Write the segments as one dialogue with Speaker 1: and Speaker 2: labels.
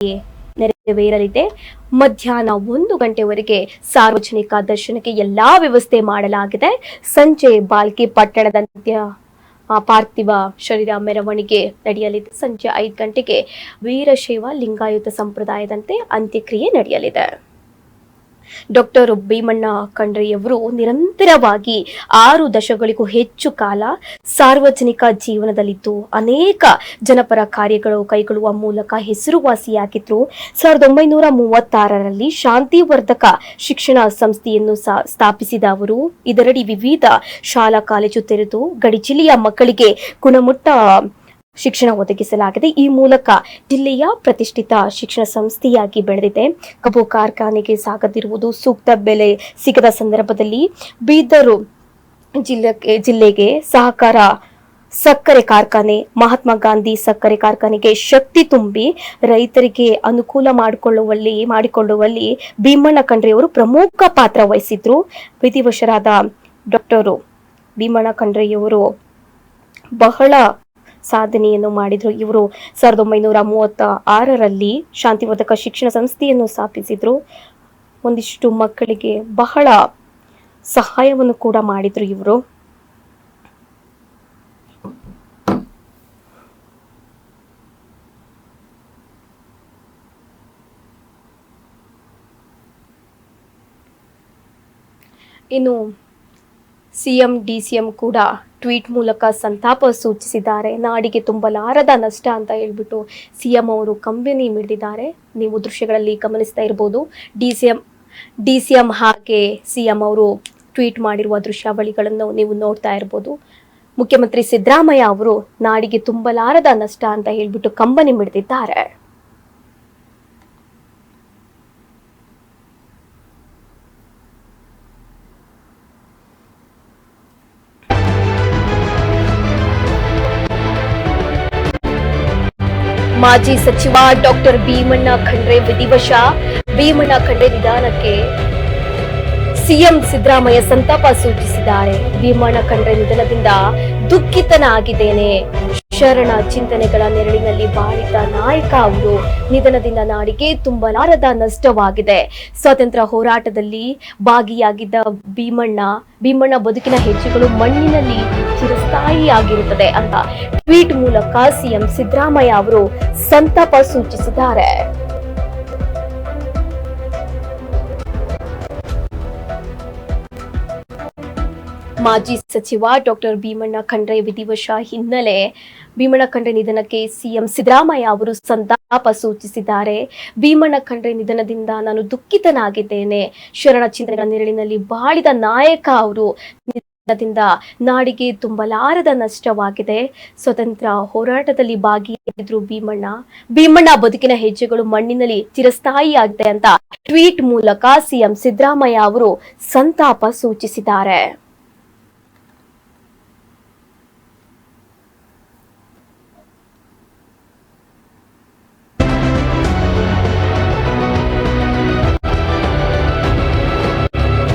Speaker 1: ನೆರವೇರಲಿದೆ. ಮಧ್ಯಾಹ್ನ 1 ಗಂಟೆವರೆಗೆ ಸಾರ್ವಜನಿಕ ದರ್ಶನಕ್ಕೆ ಎಲ್ಲಾ ವ್ಯವಸ್ಥೆ ಮಾಡಲಾಗಿದೆ. ಸಂಜೆ ಬಾಲ್ಕಿ ಪಟ್ಟಣದ ಪಾರ್ಥಿವ ಶರೀರ ಮೆರವಣಿಗೆ ನಡೆಯಲಿದೆ. ಸಂಜೆ 5 ಗಂಟೆಗೆ ವೀರಶೈವ ಲಿಂಗಾಯತ ಸಂಪ್ರದಾಯದಂತೆ ಅಂತ್ಯಕ್ರಿಯೆ ನಡೆಯಲಿದೆ. ಡಾಕ್ಟರ್ ಭೀಮಣ್ಣ ಖಂಡ್ರೆಯವರು ನಿರಂತರವಾಗಿ 6 ದಶಕಗಳಿಗೂ ಹೆಚ್ಚು ಕಾಲ ಸಾರ್ವಜನಿಕ ಜೀವನದಲ್ಲಿದ್ದು ಅನೇಕ ಜನಪರ ಕಾರ್ಯಗಳು ಕೈಗೊಳ್ಳುವ ಮೂಲಕ ಹೆಸರುವಾಸಿಯಾಗಿದ್ರು. 1936ರಲ್ಲಿ ಶಾಂತಿವರ್ಧಕ ಶಿಕ್ಷಣ ಸಂಸ್ಥೆಯನ್ನು ಸ್ಥಾಪಿಸಿದ ಅವರು ಇದರಡಿ ವಿವಿಧ ಶಾಲಾ ಕಾಲೇಜು ತೆರೆದು ಗಡಿ ಜಿಲ್ಲೆಯ ಮಕ್ಕಳಿಗೆ ಗುಣಮಟ್ಟ ಶಿಕ್ಷಣ ಒದಗಿಸಲಾಗಿದೆ. ಈ ಮೂಲಕ ಜಿಲ್ಲೆಯ ಪ್ರತಿಷ್ಠಿತ ಶಿಕ್ಷಣ ಸಂಸ್ಥೆಯಾಗಿ ಬೆಳೆದಿದೆ. ಕಬ್ಬು ಕಾರ್ಖಾನೆಗೆ ಸಾಗದಿರುವುದು, ಸೂಕ್ತ ಬೆಲೆ ಸಿಗದ ಸಂದರ್ಭದಲ್ಲಿ ಬೀದರು ಜಿಲ್ಲೆಗೆ ಸಹಕಾರ ಸಕ್ಕರೆ ಕಾರ್ಖಾನೆ, ಮಹಾತ್ಮ ಗಾಂಧಿ ಸಕ್ಕರೆ ಕಾರ್ಖಾನೆಗೆ ಶಕ್ತಿ ತುಂಬಿ ರೈತರಿಗೆ ಅನುಕೂಲ ಮಾಡಿಕೊಳ್ಳುವಲ್ಲಿ ಭೀಮಣ್ಣ ಖಂಡ್ರೆಯವರು ಪ್ರಮುಖ ಪಾತ್ರ ವಹಿಸಿದ್ರು. ವಿಧಿವಶರಾದ ಡಾಕ್ಟರ್ ಭೀಮಣ್ಣ ಖಂಡ್ರೆಯವರು ಬಹಳ ಸಾಧನೆಯನ್ನು ಮಾಡಿದ್ರು. ಇವರು 1936ರಲ್ಲಿ ಶಾಂತಿವರ್ಧಕ ಶಿಕ್ಷಣ ಸಂಸ್ಥೆಯನ್ನು ಸ್ಥಾಪಿಸಿದ್ರು. ಒಂದಿಷ್ಟು ಮಕ್ಕಳಿಗೆ ಬಹಳ ಸಹಾಯವನ್ನು ಕೂಡ ಮಾಡಿದ್ರು ಇವರು. ಇನ್ನು ಸಿಎಂ ಡಿಸಿಎಂ ಕೂಡ ಟ್ವೀಟ್ ಮೂಲಕ ಸಂತಾಪ ಸೂಚಿಸಿದ್ದಾರೆ. ನಾಡಿಗೆ ತುಂಬಲಾರದ ನಷ್ಟ ಅಂತ ಹೇಳ್ಬಿಟ್ಟು ಸಿಎಂ ಅವರು ಕಂಬನಿ ಮಿಡಿದಿದ್ದಾರೆ. ನೀವು ದೃಶ್ಯಗಳಲ್ಲಿ ಗಮನಿಸ್ತಾ ಇರಬಹುದು. ಡಿಸಿಎಂ ಹಾಗೆ ಸಿಎಂ ಅವರು ಟ್ವೀಟ್ ಮಾಡಿರುವ ದೃಶ್ಯಾವಳಿಗಳನ್ನು ನೀವು ನೋಡ್ತಾ ಇರಬಹುದು. ಮುಖ್ಯಮಂತ್ರಿ ಸಿದ್ದರಾಮಯ್ಯ ಅವರು ನಾಡಿಗೆ ತುಂಬಲಾರದ ನಷ್ಟ ಅಂತ ಹೇಳ್ಬಿಟ್ಟು ಕಂಬನಿ ಮಿಡಿದಿದ್ದಾರೆ. ಮಾಜಿ ಸಚಿವ ಡಾಕ್ಟರ್ ಭೀಮಣ್ಣ ಖಂಡ್ರೆ ವಿಧಿವಶ. ಭೀಮಣ್ಣ ಖಂಡ್ರೆ ನಿಧನಕ್ಕೆ ಸಿಎಂ ಸಿದ್ದರಾಮಯ್ಯ ಸಂತಾಪ ಸೂಚಿಸಿದ್ದಾರೆ. ಭೀಮಣ್ಣ ಖಂಡ್ರೆ ನಿಧನದಿಂದ ದುಃಖಿತನಾಗಿದ್ದೇನೆ. ಶರಣ ಚಿಂತನೆಗಳ ನೆರಳಿನಲ್ಲಿ ಬಾಳಿದ ನಾಯಕ ಅವರು ನಿಧನದಿಂದ ನಾಡಿಗೆ ತುಂಬಲಾರದ ನಷ್ಟವಾಗಿದೆ. ಸ್ವಾತಂತ್ರ್ಯ ಹೋರಾಟದಲ್ಲಿ ಭಾಗಿಯಾಗಿದ್ದ ಭೀಮಣ್ಣ ಬದುಕಿನ ಹೆಜ್ಜೆಗಳು ಮಣ್ಣಿನಲ್ಲಿ ಚಿರಸ್ಥಾಯಿಯಾಗಿರುತ್ತದೆ ಅಂತ ಟ್ವೀಟ್ ಮೂಲಕ ಸಿಎಂ ಸಿದ್ದರಾಮಯ್ಯ ಅವರು ಸಂತಾಪ ಸೂಚಿಸಿದ್ದಾರೆ. ಮಾಜಿ ಸಚಿವ ಡಾಕ್ಟರ್ ಭೀಮಣ್ಣ ಖಂಡ್ರೆ ವಿಧಿವಶ ಹಿನ್ನೆಲೆ ಭೀಮಣ್ಣ ಖಂಡ್ರೆ ನಿಧನಕ್ಕೆ ಸಿಎಂ ಸಿದ್ದರಾಮಯ್ಯ ಅವರು ಸಂತಾಪ ಸೂಚಿಸಿದ್ದಾರೆ. ಭೀಮಣ್ಣ ಖಂಡ್ರೆ ನಿಧನದಿಂದ ನಾನು ದುಃಖಿತನಾಗಿದ್ದೇನೆ. ಶರಣ ಚಿಂತನೆಗಳ ನೆರಳಿನಲ್ಲಿ ಬಾಳಿದ ನಾಯಕ ಅವರು ನಿಧನದಿಂದ ನಾಡಿಗೆ ತುಂಬಲಾರದ ನಷ್ಟವಾಗಿದೆ. ಸ್ವತಂತ್ರ ಹೋರಾಟದಲ್ಲಿ ಭಾಗಿಯಾಗಿದ್ರು ಭೀಮಣ್ಣ ಬದುಕಿನ ಹೆಜ್ಜೆಗಳು ಮಣ್ಣಿನಲ್ಲಿ ಚಿರಸ್ಥಾಯಿಯಾಗಿದೆ ಅಂತ ಟ್ವೀಟ್ ಮೂಲಕ ಸಿಎಂ ಸಿದ್ದರಾಮಯ್ಯ ಅವರು ಸಂತಾಪ ಸೂಚಿಸಿದ್ದಾರೆ.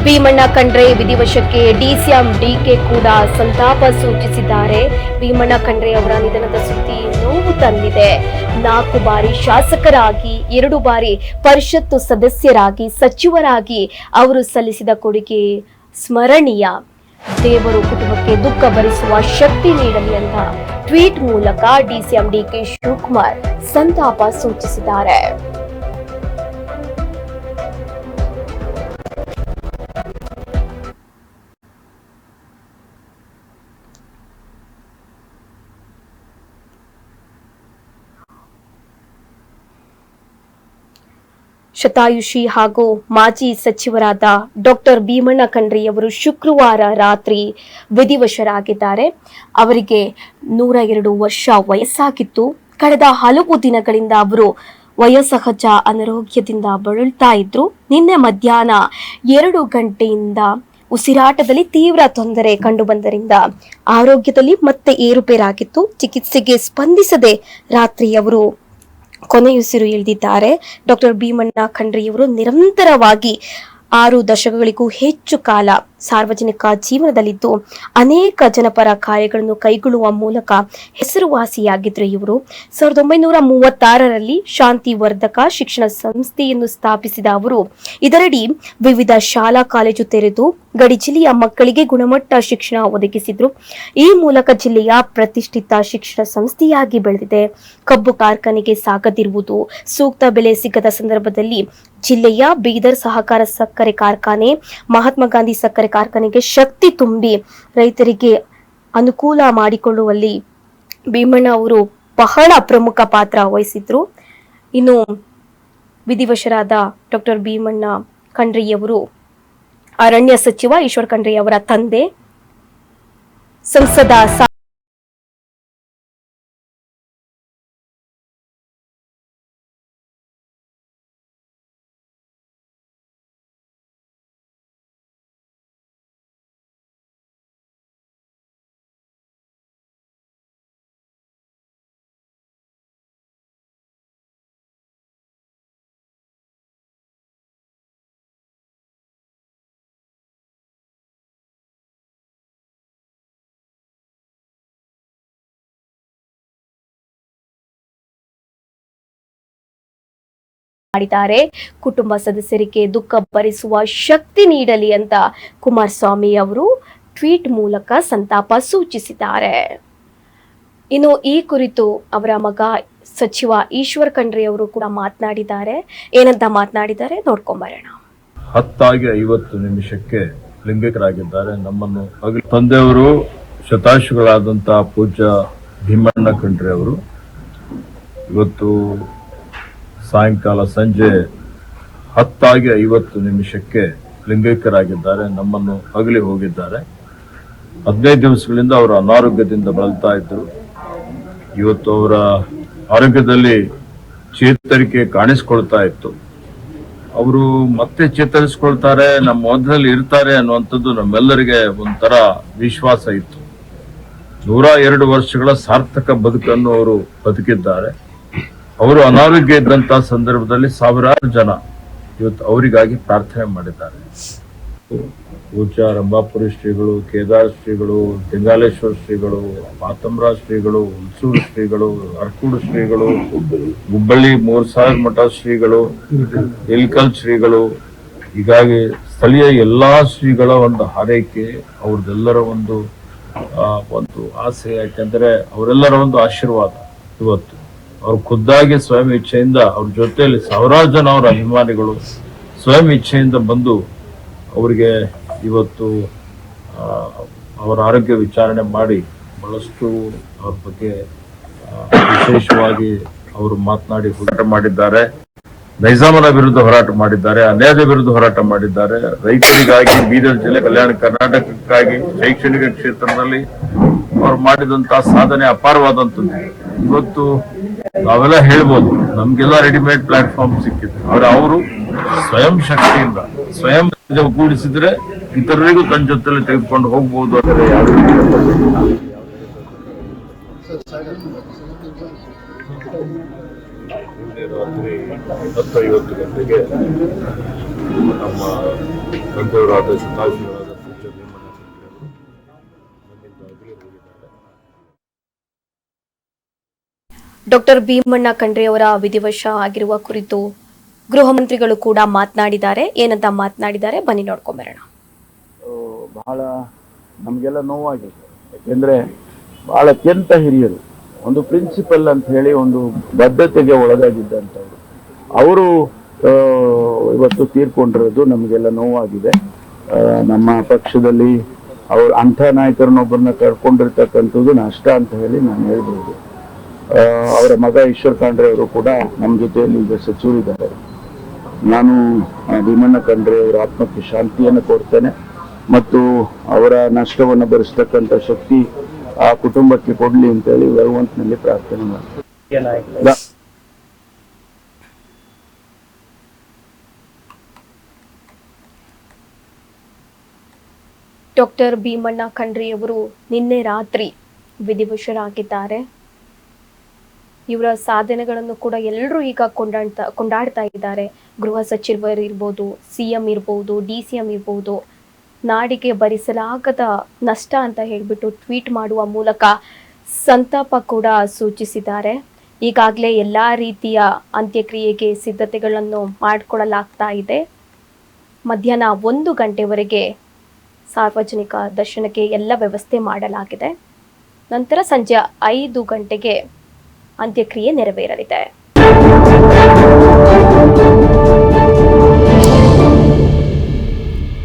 Speaker 1: ಭೀಮಣ್ಣ ಖಂಡ್ರೆ ವಿಧಿವಶಕ್ಕೆ ಡಿಸಿಎಂ ಡಿಕೆ ಕೂಡ ಸಂತಾಪ ಸೂಚಿಸಿದ್ದಾರೆ. ಭೀಮಣ್ಣ ಖಂಡ್ರೆ ಅವರ ನಿಧನದ ಸುದ್ದಿ ನೋವು ತಂದಿದೆ. 4 ಬಾರಿ ಶಾಸಕರಾಗಿ, 2 ಬಾರಿ ಪರಿಷತ್ತು ಸದಸ್ಯರಾಗಿ, ಸಚಿವರಾಗಿ ಅವರು ಸಲ್ಲಿಸಿದ ಕೊಡುಗೆ ಸ್ಮರಣೀಯ. ದೇವರು ಕುಟುಂಬಕ್ಕೆ ದುಃಖ ಭರಿಸುವ ಶಕ್ತಿ ನೀಡಲಿ ಅಂತ ಟ್ವೀಟ್ ಮೂಲಕ ಡಿಸಿಎಂ ಡಿಕೆ ಶಿವಕುಮಾರ್ ಸಂತಾಪ ಸೂಚಿಸಿದ್ದಾರೆ. ಶತಾಯುಷಿ ಹಾಗೂ ಮಾಜಿ ಸಚಿವರಾದ ಡಾಕ್ಟರ್ ಭೀಮಣ್ಣ ಖಂಡ್ರೆಯವರು ಶುಕ್ರವಾರ ರಾತ್ರಿ ವಿಧಿವಶರಾಗಿದ್ದಾರೆ. ಅವರಿಗೆ 102 ವರ್ಷ ವಯಸ್ಸಾಗಿತ್ತು. ಕಳೆದ ಹಲವು ದಿನಗಳಿಂದ ಅವರು ವಯೋಸಹಜ ಅನಾರೋಗ್ಯದಿಂದ ಬಳಲ್ತಾ ಇದ್ರು. ನಿನ್ನೆ ಮಧ್ಯಾಹ್ನ 2 ಗಂಟೆಯಿಂದ ಉಸಿರಾಟದಲ್ಲಿ ತೀವ್ರ ತೊಂದರೆ ಕಂಡುಬಂದರಿಂದ ಆರೋಗ್ಯದಲ್ಲಿ ಮತ್ತೆ ಏರುಪೇರಾಗಿತ್ತು. ಚಿಕಿತ್ಸೆಗೆ ಸ್ಪಂದಿಸದೆ ರಾತ್ರಿ ಅವರು ಕೊನೆಯುಸಿರು ಎಳೆದಿದ್ದಾರೆ. ಡಾಕ್ಟರ್ ಭೀಮಣ್ಣ ಖಂಡ್ರೆಯವರು ನಿರಂತರವಾಗಿ 6 ದಶಕಗಳಿಗೂ ಹೆಚ್ಚು ಕಾಲ ಸಾರ್ವಜನಿಕ ಜೀವನದಲ್ಲಿದ್ದು ಅನೇಕ ಜನಪರ ಕಾರ್ಯಗಳನ್ನು ಕೈಗೊಳ್ಳುವ ಮೂಲಕ ಹೆಸರುವಾಸಿಯಾಗಿದ್ರು ಇವರು. 1936ರಲ್ಲಿ ಶಾಂತಿ ವರ್ಧಕ ಶಿಕ್ಷಣ ಸಂಸ್ಥೆಯನ್ನು ಸ್ಥಾಪಿಸಿದ ಅವರು ಇದರಡಿ ವಿವಿಧ ಶಾಲಾ ಕಾಲೇಜು ತೆರೆದು ಗಡಿ ಜಿಲ್ಲೆಯ ಮಕ್ಕಳಿಗೆ ಗುಣಮಟ್ಟ ಶಿಕ್ಷಣ ಒದಗಿಸಿದ್ರು. ಈ ಮೂಲಕ ಜಿಲ್ಲೆಯ ಪ್ರತಿಷ್ಠಿತ ಶಿಕ್ಷಣ ಸಂಸ್ಥೆಯಾಗಿ ಬೆಳೆದಿದೆ. ಕಬ್ಬು ಕಾರ್ಖಾನೆಗೆ ಸಾಗದಿರುವುದು, ಸೂಕ್ತ ಬೆಲೆ ಸಿಗದ ಸಂದರ್ಭದಲ್ಲಿ ಜಿಲ್ಲೆಯ ಬೀದರ್ ಸಹಕಾರ ಸಕ್ಕರೆ ಕಾರ್ಖಾನೆ, ಮಹಾತ್ಮ ಗಾಂಧಿ ಸಕ್ಕರೆ ಕಾರ್ಖಾನೆಗೆ ಶಕ್ತಿ ತುಂಬಿ ರೈತರಿಗೆ ಅನುಕೂಲ ಮಾಡಿಕೊಳ್ಳುವಲ್ಲಿ ಭೀಮಣ್ಣ ಅವರು ಬಹಳ ಪ್ರಮುಖ ಪಾತ್ರ ವಹಿಸಿದ್ರು. ಇನ್ನು ವಿಧಿವಶರಾದ ಡಾಕ್ಟರ್ ಭೀಮಣ್ಣ ಖಂಡ್ರೆಯವರು ಅರಣ್ಯ ಸಚಿವ ಈಶ್ವರ್ ಖಂಡ್ರೆ ಅವರ ತಂದೆ, ಸಂಸದ ಮಾಡಿದ್ದಾರೆ. ಕುಟುಂಬ ಸದಸ್ಯರಿಗೆ ದುಃಖ ಭರಿಸುವ ಶಕ್ತಿ ನೀಡಲಿ ಅಂತ ಕುಮಾರಸ್ವಾಮಿ ಅವರು ಟ್ವೀಟ್ ಮೂಲಕ ಸಂತಾಪ ಸೂಚಿಸಿದ್ದಾರೆ. ಇನ್ನು ಈ ಕುರಿತು ಅವರ ಮಗ ಸಚಿವ ಈಶ್ವರ್ ಖಂಡ್ರೆ ಅವರು ಕೂಡ ಮಾತನಾಡಿದ್ದಾರೆ. ಏನಂತ ಮಾತನಾಡಿದ್ದಾರೆ ನೋಡ್ಕೊಂಬರೋಣ.
Speaker 2: 10:50 ನಿಮಿಷಕ್ಕೆ ಲಿಂಗಿಕರಾಗಿದ್ದಾರೆ. ನಮ್ಮನ್ನು ತಂದೆಯವರು ಶತಾಯುಷಿಗಳಾದಂತಹ ಪೂಜ್ಯ ಭೀಮಣ್ಣ ಖಂಡ್ರೆ ಅವರು ಇವತ್ತು ಸಾಯಂಕಾಲ ಸಂಜೆ 10:50 ನಿಮಿಷಕ್ಕೆ ಲಿಂಗೈಕ್ಯರಾಗಿದ್ದಾರೆ. ನಮ್ಮನ್ನು ಅಗಲಿ ಹೋಗಿದ್ದಾರೆ. 15 ದಿವಸಗಳಿಂದ ಅವರು ಅನಾರೋಗ್ಯದಿಂದ ಬಳಲ್ತಾ ಇದ್ದರು. ಇವತ್ತು ಅವರ ಆರೋಗ್ಯದಲ್ಲಿ ಚೇತರಿಕೆ ಕಾಣಿಸ್ಕೊಳ್ತಾ ಇತ್ತು. ಅವರು ಮತ್ತೆ ಚೇತರಿಸಿಕೊಳ್ತಾರೆ, ನಮ್ಮ ಮಧ್ಯದಲ್ಲಿ ಇರ್ತಾರೆ ಅನ್ನುವಂಥದ್ದು ನಮ್ಮೆಲ್ಲರಿಗೆ ಒಂಥರ ವಿಶ್ವಾಸ ಇತ್ತು. 102 ವರ್ಷಗಳ ಸಾರ್ಥಕ ಬದುಕನ್ನು ಅವರು ಬದುಕಿದ್ದಾರೆ. ಅವರು ಅನಾರೋಗ್ಯ ಇದ್ದಂತಹ ಸಂದರ್ಭದಲ್ಲಿ ಸಾವಿರಾರು ಜನ ಇವತ್ತು ಅವರಿಗಾಗಿ ಪ್ರಾರ್ಥನೆ ಮಾಡಿದ್ದಾರೆ. ಪೂಜ್ಯ ರಂಭಾಪುರಿ ಶ್ರೀಗಳು, ಕೇದಾರ ಶ್ರೀಗಳು, ಲಿಂಗಾಲೇಶ್ವರ ಶ್ರೀಗಳು, ಪಾತಂಬ್ರ ಶ್ರೀಗಳು, ಹುಲ್ಸೂರು ಶ್ರೀಗಳು, ಅರ್ಕೂಡು ಶ್ರೀಗಳು, ಹುಬ್ಬಳ್ಳಿ 3000 ಮಠ ಶ್ರೀಗಳು, ಇಲ್ಕಲ್ ಶ್ರೀಗಳು, ಹೀಗಾಗಿ ಸ್ಥಳೀಯ ಎಲ್ಲಾ ಶ್ರೀಗಳ ಒಂದು ಹಾರೈಕೆ, ಅವ್ರದ್ದೆಲ್ಲರ ಒಂದು ಆಸೆ. ಯಾಕೆಂದ್ರೆ ಅವರೆಲ್ಲರ ಒಂದು ಆಶೀರ್ವಾದ ಇವತ್ತು ಅವ್ರು ಖುದ್ದಾಗಿ ಸ್ವಯಂ ಇಚ್ಛೆಯಿಂದ ಅವ್ರ ಜೊತೆಯಲ್ಲಿ ಸಾವಿರಾರು ಜನ ಅವರ ಅಭಿಮಾನಿಗಳು ಸ್ವಯಂ ಇಚ್ಛೆಯಿಂದ ಬಂದು ಅವರಿಗೆ ಇವತ್ತು ಅವರ ಆರೋಗ್ಯ ವಿಚಾರಣೆ ಮಾಡಿ ಬಹಳಷ್ಟು ಅವ್ರ ಬಗ್ಗೆ ವಿಶೇಷವಾಗಿ ಅವರು ಮಾತನಾಡಿ ಹೋರಾಟ ಮಾಡಿದ್ದಾರೆ. ನೈಜಾಮನ ವಿರುದ್ಧ ಹೋರಾಟ ಮಾಡಿದ್ದಾರೆ, ಅನ್ಯಾಯದ ವಿರುದ್ಧ ಹೋರಾಟ ಮಾಡಿದ್ದಾರೆ. ರೈತರಿಗಾಗಿ, ಬೀದರ್ ಜಿಲ್ಲೆ, ಕಲ್ಯಾಣ ಕರ್ನಾಟಕಕ್ಕಾಗಿ, ಶೈಕ್ಷಣಿಕ ಕ್ಷೇತ್ರದಲ್ಲಿ ಅವ್ರು ಮಾಡಿದಂತಹ ಸಾಧನೆ ಅಪಾರವಾದಂಥದ್ದು. ಇವತ್ತು ನಾವೆಲ್ಲ ಹೇಳ್ಬೋದು, ನಮ್ಗೆಲ್ಲ ರೆಡಿಮೇಡ್ ಪ್ಲಾಟ್ಫಾರ್ಮ್ ಸಿಕ್ಕಿದೆ. ಅವರು ಸ್ವಯಂ ಶಕ್ತಿಯಿಂದ ಸ್ವಯಂ ಕೂಡಿಸಿದ್ರೆ ಇತರರಿಗೂ ತನ್ನ ಜೊತೆಲಿ ತೆಗೆದುಕೊಂಡು ಹೋಗ್ಬೋದು. ಅಂದರೆ ರಾತ್ರಿ 10:50 ಗಂಟೆಗೆ ನಮ್ಮ ತಂದೆಯವರಾದ ಶತಾಯುಷಿಗಳಾದ ಪೂಜ್ಯ ಭೀಮಣ್ಣ ನಮ್ಮಿಂದ ಅಗಲಿ ಹೋಗಿದ್ದಾರೆ.
Speaker 1: ಡಾಕ್ಟರ್ ಭೀಮಣ್ಣ ಖಂಡ್ರೆಯವರ ವಿಧಿವಶ ಆಗಿರುವ ಕುರಿತು ಗೃಹ ಮಂತ್ರಿಗಳು ಕೂಡ ಮಾತನಾಡಿದ್ದಾರೆ. ಏನಂತ ಮಾತನಾಡಿದ್ದಾರೆ ಬನ್ನಿ ನೋಡ್ಕೊಂಬರೋಣ.
Speaker 3: ಬಹಳ ನಮಗೆಲ್ಲ ನೋವಾಗಿದೆ. ಯಾಕೆಂದ್ರೆ ಬಹಳ ಅತ್ಯಂತ ಹಿರಿಯರು, ಒಂದು ಪ್ರಿನ್ಸಿಪಲ್ ಅಂತ ಹೇಳಿ ಒಂದು ಬದ್ಧತೆಗೆ ಒಳಗಾಗಿದ್ದಂಥವ್ರು. ಅವರು ಇವತ್ತು ತೀರ್ಕೊಂಡಿರೋದು ನಮಗೆಲ್ಲ ನೋವಾಗಿದೆ. ನಮ್ಮ ಪಕ್ಷದಲ್ಲಿ ಅವ್ರು ಅಂಥ ನಾಯಕರನ್ನೊಬ್ಬರನ್ನ ಕಳ್ಕೊಂಡಿರ್ತಕ್ಕಂಥದ್ದು ನಷ್ಟ ಅಂತ ಹೇಳಿ ನಾನು ಹೇಳ್ಬೋದು. ಅವರ ಮಗ ಈಶ್ವರ್ ಖಂಡ್ರೆ ಅವರು ಕೂಡ ನಮ್ಮ ಜೊತೆಯಲ್ಲಿ ಈಗ ಸಚಿವರಿದ್ದಾರೆ. ನಾನು ಭೀಮಣ್ಣ ಖಂಡ್ರೆ ಅವರ ಆತ್ಮಕ್ಕೆ ಶಾಂತಿಯನ್ನು ಕೊಡ್ತೇನೆ ಮತ್ತು ಅವರ ನಷ್ಟವನ್ನು ಭರಿಸ್ತಕ್ಕಂಥ ಶಕ್ತಿ ಆ ಕುಟುಂಬಕ್ಕೆ ಕೊಡ್ಲಿ ಅಂತೇಳಿ ಭಗವಂತನಲ್ಲಿ ಪ್ರಾರ್ಥನೆ ಮಾಡ್ತೇನೆ.
Speaker 1: ಡಾಕ್ಟರ್ ಭೀಮಣ್ಣ ಖಂಡ್ರೆಯವರು ನಿನ್ನೆ ರಾತ್ರಿ ವಿಧಿವಶರಾಗಿದ್ದಾರೆ. ಇವರ ಸಾಧನೆಗಳನ್ನು ಕೂಡ ಎಲ್ಲರೂ ಈಗ ಕೊಂಡಾಡ್ತಾ ಇದ್ದಾರೆ. ಗೃಹ ಸಚಿವರು ಇರ್ಬೋದು, ಸಿಎಂ ಇರ್ಬೋದು, DCM ಇರ್ಬೋದು, ನಾಡಿಗೆ ಭರಿಸಲಾಗದ ನಷ್ಟ ಅಂತ ಹೇಳಿಬಿಟ್ಟು ಟ್ವೀಟ್ ಮಾಡುವ ಮೂಲಕ ಸಂತಾಪ ಕೂಡ ಸೂಚಿಸಿದ್ದಾರೆ. ಈಗಾಗಲೇ ಎಲ್ಲ ರೀತಿಯ ಅಂತ್ಯಕ್ರಿಯೆಗೆ ಸಿದ್ಧತೆಗಳನ್ನು ಮಾಡಿಕೊಳ್ಳಲಾಗ್ತಾ ಇದೆ. ಮಧ್ಯಾಹ್ನ 1 ಗಂಟೆವರೆಗೆ ಸಾರ್ವಜನಿಕ ದರ್ಶನಕ್ಕೆ ಎಲ್ಲ ವ್ಯವಸ್ಥೆ ಮಾಡಲಾಗಿದೆ. ನಂತರ ಸಂಜೆ 5 ಗಂಟೆಗೆ ಅಂತ್ಯಕ್ರಿಯೆ ನೆರವೇರಲಿದೆ.